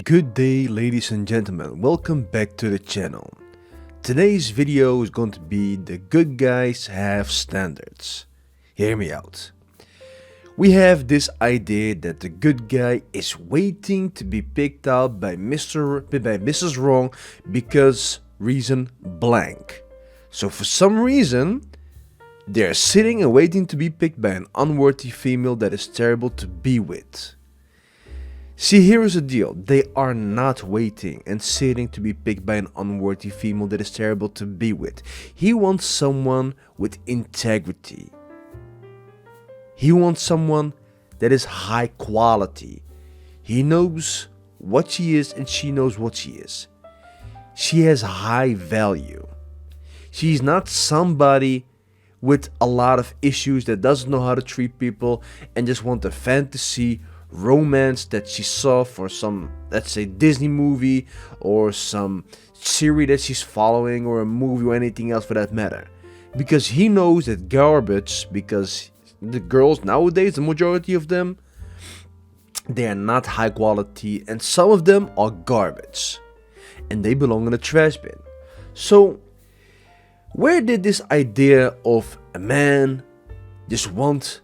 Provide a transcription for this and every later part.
Good day, ladies and gentlemen, welcome back to the channel. Today's video is going to be the good guys have standards. Hear me out. We have this idea that the good guy is waiting to be picked out by Mrs. Wrong because reason blank. So for some reason, they're sitting and waiting to be picked by an unworthy female that is terrible to be with. See, here is the deal. They are not waiting and sitting to be picked by an unworthy female that is terrible to be with. He wants someone with integrity. He wants someone that is high quality. He knows what she is and she knows what she is. She has high value. She's not somebody with a lot of issues that doesn't know how to treat people and just want a fantasy romance that she saw for some, let's say, Disney movie or some series that she's following or a movie or anything else for that matter. Because he knows that garbage, because the girls nowadays, the majority of them, they are not high quality and some of them are garbage and they belong in a trash bin. So where did this idea of a man just want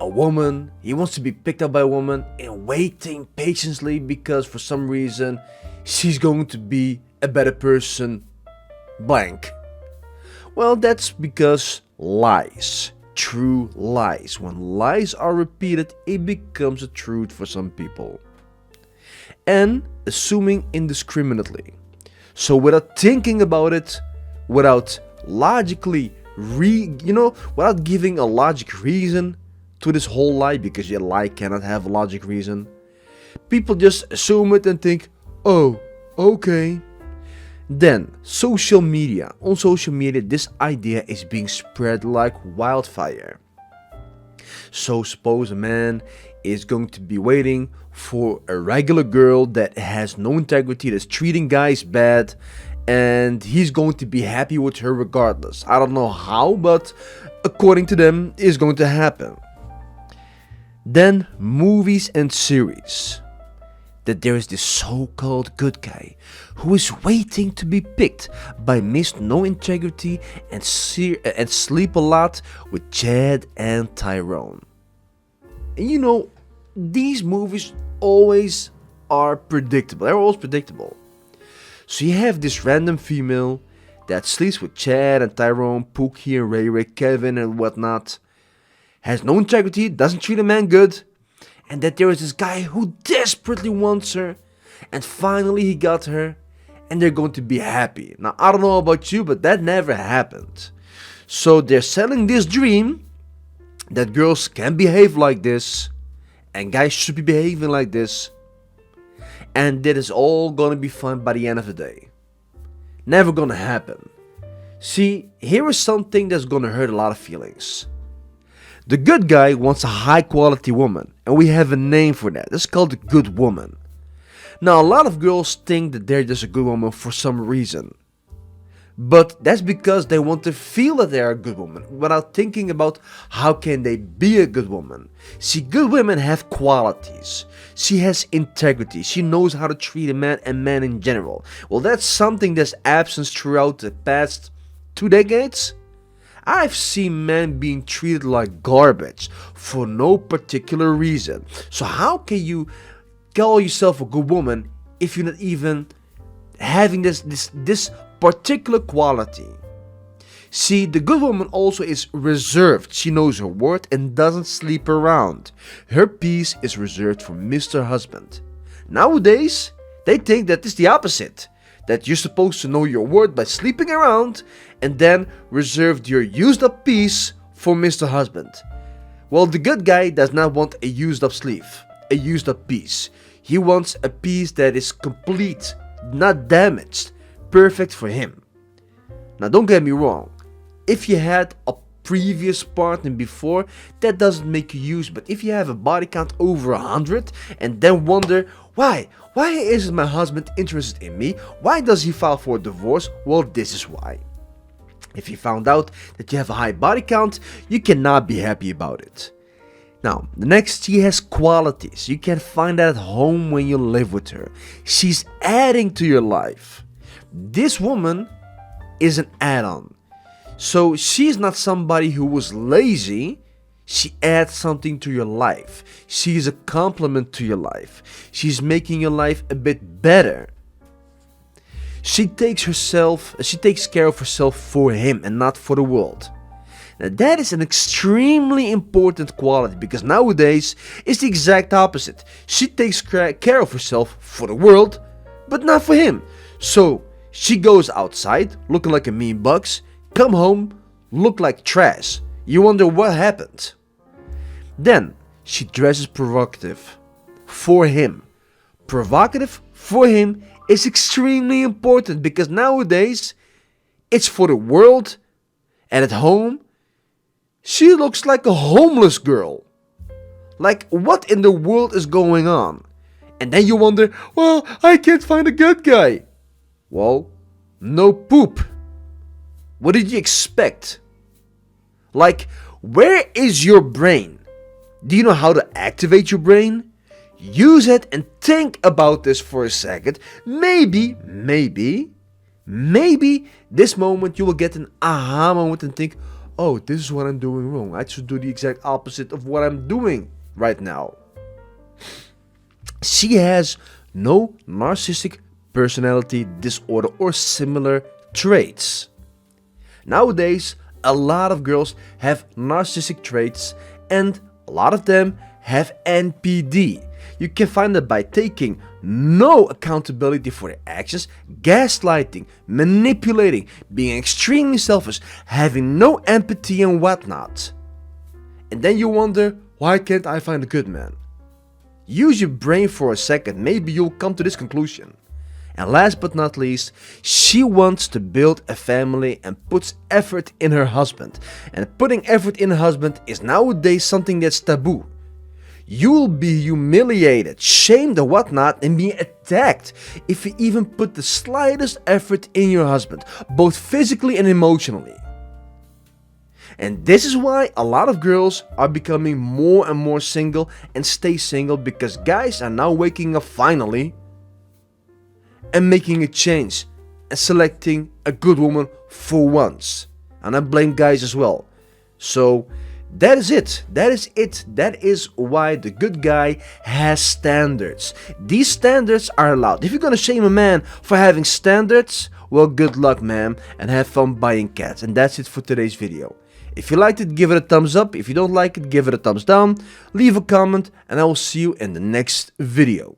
a woman, he wants to be picked up by a woman and waiting patiently because for some reason she's going to be a better person blank? Well, that's because lies, true lies. When lies are repeated, it becomes a truth for some people. And assuming indiscriminately. So without thinking about it, without logically without giving a logic reason to this whole lie, because your lie cannot have a logic reason, people just assume it and think, oh, okay. Then on social media, this idea is being spread like wildfire. So suppose a man is going to be waiting for a regular girl that has no integrity, that's treating guys bad, and he's going to be happy with her regardless. I don't know how, but according to them, it's going to happen. Then movies and series, that there is this so-called good guy who is waiting to be picked by Miss No Integrity and sleep a lot with Chad and Tyrone. And these movies always are predictable. They're always predictable. So you have this random female that sleeps with Chad and Tyrone, Pookie and Ray Ray, Kevin and whatnot, has no integrity, doesn't treat a man good, and that there is this guy who desperately wants her, and finally he got her, and they're going to be happy. Now, I don't know about you, but that never happened. So they're selling this dream that girls can behave like this, and guys should be behaving like this, and that is all gonna be fun by the end of the day. Never gonna happen. See, here is something that's gonna hurt a lot of feelings. The good guy wants a high quality woman, and we have a name for that. It's called the good woman. Now, a lot of girls think that they're just a good woman for some reason. But that's because they want to feel that they're a good woman without thinking about how can they be a good woman. See, good women have qualities. She has integrity. She knows how to treat a man and men in general. Well, that's something that's absent throughout the past 2 decades. I've seen men being treated like garbage for no particular reason. So how can you call yourself a good woman if you're not even having this particular quality? See, the good woman also is reserved. She knows her worth and doesn't sleep around. Her peace is reserved for Mr. Husband. Nowadays, they think that it's the opposite. That you're supposed to know your worth by sleeping around and then reserve your used up piece for Mr. Husband. Well, the good guy does not want a used up sleeve, a used up piece. He wants a piece that is complete, not damaged, perfect for him. Now, don't get me wrong. If you had a previous partner before, that doesn't make you used. But if you have a body count over 100 and then wonder, why isn't my husband interested in me? Why does he file for a divorce? Well, this is why. If you found out that you have a high body count, you cannot be happy about it. Now, the next, she has qualities. You can find that at home when you live with her. She's adding to your life. This woman is an add-on. So she's not somebody who was lazy. She adds something to your life. She's a complement to your life. She's making your life a bit better. She takes care of herself for him and not for the world. Now that is an extremely important quality, because nowadays it's the exact opposite. She takes care of herself for the world, but not for him. So she goes outside looking like a mean bucks, come home, look like trash. You wonder what happened. Then she dresses provocative for him. Provocative for him is extremely important, because nowadays it's for the world, and at home she looks like a homeless girl. Like, what in the world is going on? And then you wonder, well, I can't find a good guy. Well, no poop. What did you expect? Like, where is your brain? Do you know how to activate your brain? Use it and think about this for a second. Maybe this moment you will get an aha moment and think, oh, this is what I'm doing wrong. I should do the exact opposite of what I'm doing right now. She has no narcissistic personality disorder or similar traits. Nowadays, a lot of girls have narcissistic traits, and a lot of them have NPD. You can find that by taking no accountability for their actions, gaslighting, manipulating, being extremely selfish, having no empathy and whatnot. And then you wonder, why can't I find a good man? Use your brain for a second, maybe you'll come to this conclusion. And last but not least, she wants to build a family and puts effort in her husband. And putting effort in a husband is nowadays something that's taboo. You'll be humiliated, shamed and whatnot, and be attacked if you even put the slightest effort in your husband, both physically and emotionally. And this is why a lot of girls are becoming more and more single and stay single, because guys are now waking up finally and making a change and selecting a good woman for once. And I blame guys as well. So that is it. That is why the good guy has standards. These standards are allowed. If you're gonna shame a man for having standards, well, good luck, man, and have fun buying cats. And that's it for today's video. If you liked it, give it a thumbs up. If you don't like it, give it a thumbs down. Leave a comment, and I will see you in the next video.